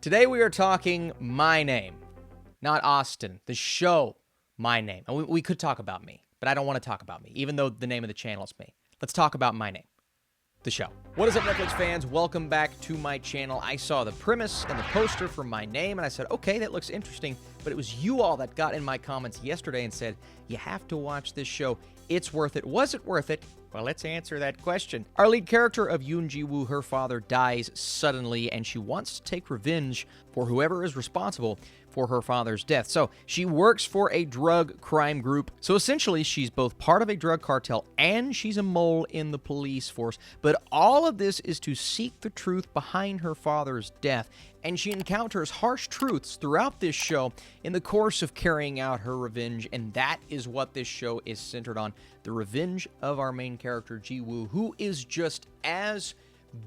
Today we are talking My Name, not Austin, the show My Name. And we could talk about me, but I don't want to talk about me, even though the name of the channel is me. Let's talk about My Name, the show. What is up, Netflix fans? Welcome back to my channel. I saw the premise and the poster for My Name, and I said, okay, that looks interesting, but it was you all that got in my comments yesterday and said, you have to watch this show. It's worth it. Was it worth it? Well, let's answer that question. Our lead character of Yoon Ji-woo, her father dies suddenly, and she wants to take revenge for whoever is responsible for her father's death. So she works for a drug crime group. So essentially, she's both part of a drug cartel and she's a mole in the police force. But all of this is to seek the truth behind her father's death. And she encounters harsh truths throughout this show in the course of carrying out her revenge. And that is what this show is centered on. The revenge of our main character, Ji-woo, who is just as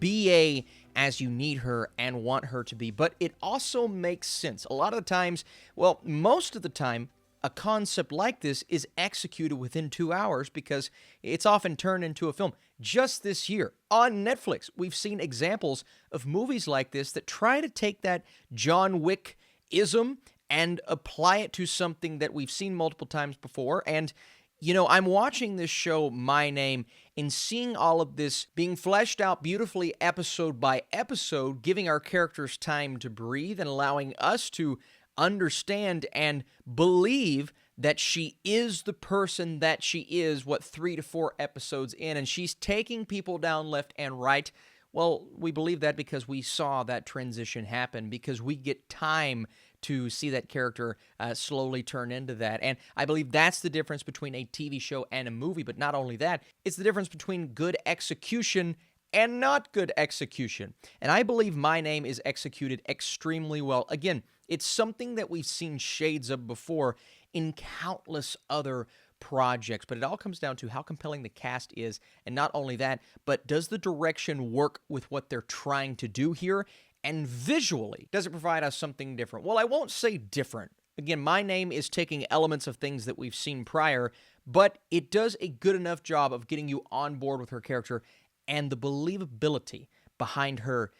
BA as you need her and want her to be. But it also makes sense. A lot of the times, well, most of the time, a concept like this is executed within 2 hours because it's often turned into a film. Just this year, on Netflix, we've seen examples of movies like this that try to take that John Wick-ism and apply it to something that we've seen multiple times before. And you know, I'm watching this show, My Name, and seeing all of this being fleshed out beautifully episode by episode, giving our characters time to breathe and allowing us to understand and believe that she is the person that she is, 3 to 4 episodes in, and she's taking people down left and right. Well, we believe that because we saw that transition happen, because we get time to see that character slowly turn into that. And I believe that's the difference between a TV show and a movie. But not only that, it's the difference between good execution and not good execution. And I believe My Name is executed extremely well. Again, it's something that we've seen shades of before in countless other projects, but it all comes down to how compelling the cast is. And not only that, but does the direction work with what they're trying to do here? And visually, does it provide us something different? Well, I won't say different. Again, My Name is taking elements of things that we've seen prior, but it does a good enough job of getting you on board with her character and the believability behind her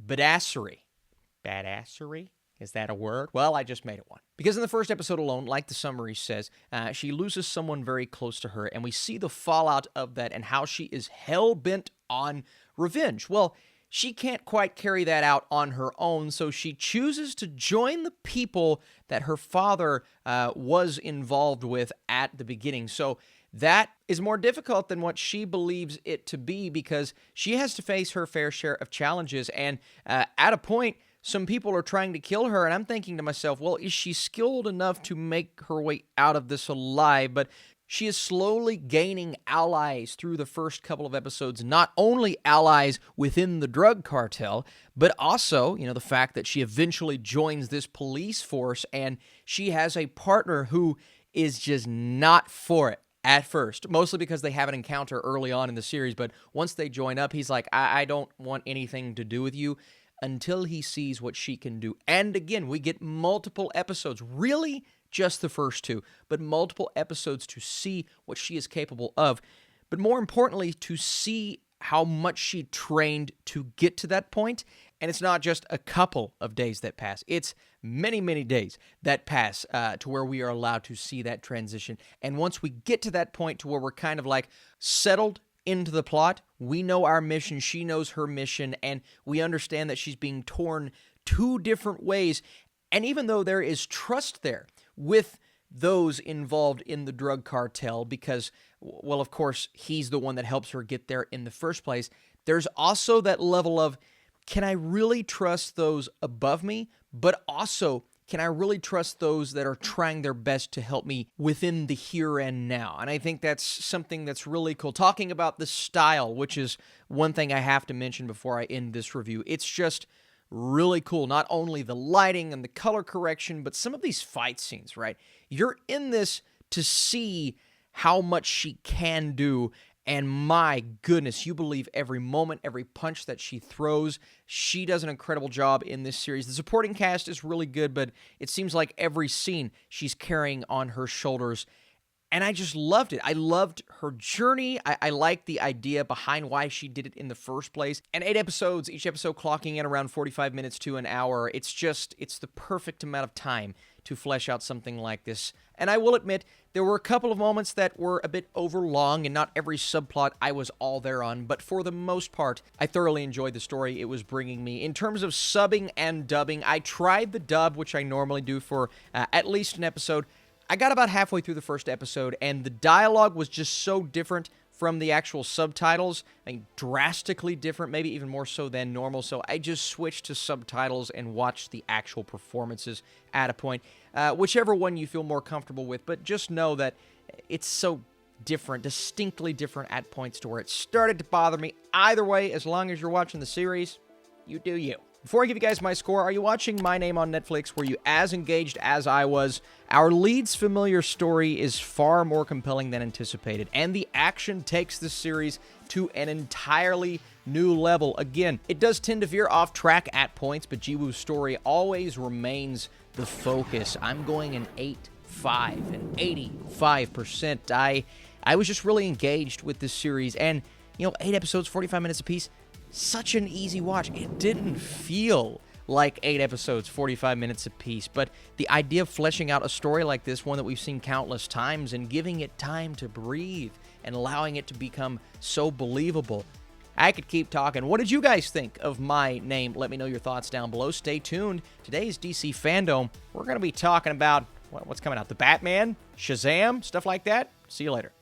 badassery. Badassery? Is that a word? Well, I just made it one. Because in the first episode alone, like the summary says, she loses someone very close to her, and we see the fallout of that and how she is hell-bent on revenge. Well, she can't quite carry that out on her own, so she chooses to join the people that her father was involved with at the beginning. So that is more difficult than what she believes it to be because she has to face her fair share of challenges. And at a point, some people are trying to kill her, and I'm thinking to myself, well, is she skilled enough to make her way out of this alive? But she is slowly gaining allies through the first couple of episodes, not only allies within the drug cartel, but also, the fact that she eventually joins this police force and she has a partner who is just not for it at first, mostly because they have an encounter early on in the series, but once they join up, he's like, I don't want anything to do with you until he sees what she can do. And again, we get multiple episodes, really just the first 2, but multiple episodes to see what she is capable of. But more importantly, to see how much she trained to get to that point. And it's not just a couple of days that pass. It's many, many days that pass to where we are allowed to see that transition. And once we get to that point to where we're kind of like settled into the plot, we know our mission, she knows her mission, and we understand that she's being torn 2 different ways. And even though there is trust there with those involved in the drug cartel because, well, of course, he's the one that helps her get there in the first place, there's also that level of, can I really trust those above me? But also, can I really trust those that are trying their best to help me within the here and now? And I think that's something that's really cool. Talking about the style, which is one thing I have to mention before I end this review. It's just really cool. Not only the lighting and the color correction, but some of these fight scenes, right? You're in this to see how much she can do. And my goodness, you believe every moment, every punch that she throws. She does an incredible job in this series. The supporting cast is really good, but it seems like every scene she's carrying on her shoulders. And I just loved it. I loved her journey. I liked the idea behind why she did it in the first place. And 8 episodes, each episode clocking in around 45 minutes to an hour. It's the perfect amount of time to flesh out something like this. And I will admit, there were a couple of moments that were a bit overlong, and not every subplot I was all there on, but for the most part, I thoroughly enjoyed the story it was bringing me. In terms of subbing and dubbing, I tried the dub, which I normally do for at least an episode. I got about halfway through the first episode, and the dialogue was just so different from the actual subtitles. I mean, drastically different, maybe even more so than normal. So I just switched to subtitles and watched the actual performances at a point. Whichever one you feel more comfortable with, but just know that it's so different, distinctly different at points to where it started to bother me. Either way, as long as you're watching the series, you do you. Before I give you guys my score, are you watching My Name on Netflix? Were you as engaged as I was? Our lead's familiar story is far more compelling than anticipated, and the action takes the series to an entirely new level. Again, it does tend to veer off track at points, but Ji-woo's story always remains the focus. I'm going an 8.5, an 85%. I was just really engaged with this series, and, 8 episodes, 45 minutes apiece, such an easy watch. It didn't feel like 8 episodes, 45 minutes apiece, but the idea of fleshing out a story like this, one that we've seen countless times, and giving it time to breathe and allowing it to become so believable. I could keep talking. What did you guys think of My Name? Let me know your thoughts down below. Stay tuned. Today's DC Fandom, we're going to be talking about what's coming out. The Batman, Shazam, stuff like that. See you later.